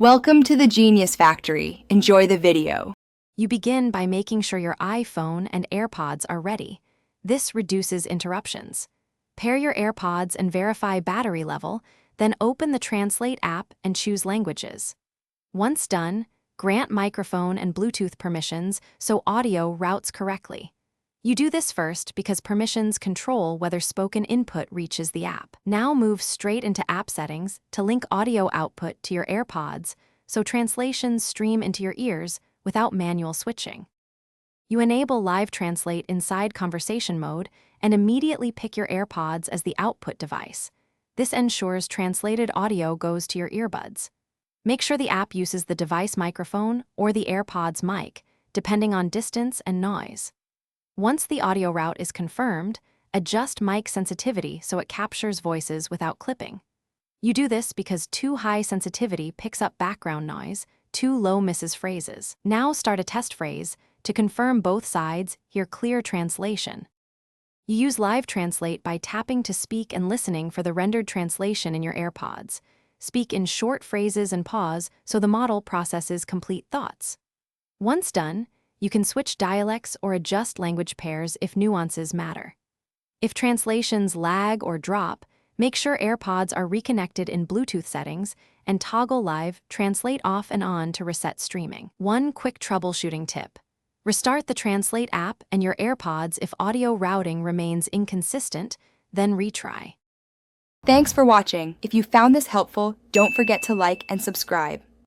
Welcome to the Genius Factory. Enjoy the video. You begin by making sure your iPhone and AirPods are ready. This reduces interruptions. Pair your AirPods and verify battery level, then open the Translate app and choose languages. Once done, grant microphone and Bluetooth permissions so audio routes correctly. You do this first because permissions control whether spoken input reaches the app. Now move straight into app settings to link audio output to your AirPods so translations stream into your ears without manual switching. You enable Live Translate inside conversation mode and immediately pick your AirPods as the output device. This ensures translated audio goes to your earbuds. Make sure the app uses the device microphone or the AirPods mic, depending on distance and noise. Once the audio route is confirmed, adjust mic sensitivity so it captures voices without clipping. You do this because too high sensitivity picks up background noise, too low misses phrases. Now start a test phrase. To confirm both sides, hear clear translation. You use Live Translate by tapping to speak and listening for the rendered translation in your AirPods. Speak in short phrases and pause so the model processes complete thoughts. Once done, you can switch dialects or adjust language pairs if nuances matter. If translations lag or drop, make sure AirPods are reconnected in Bluetooth settings and toggle Live Translate off and on to reset streaming. One quick troubleshooting tip. Restart the Translate app and your AirPods if audio routing remains inconsistent, then retry. Thanks for watching. If you found this helpful, don't forget to like and subscribe.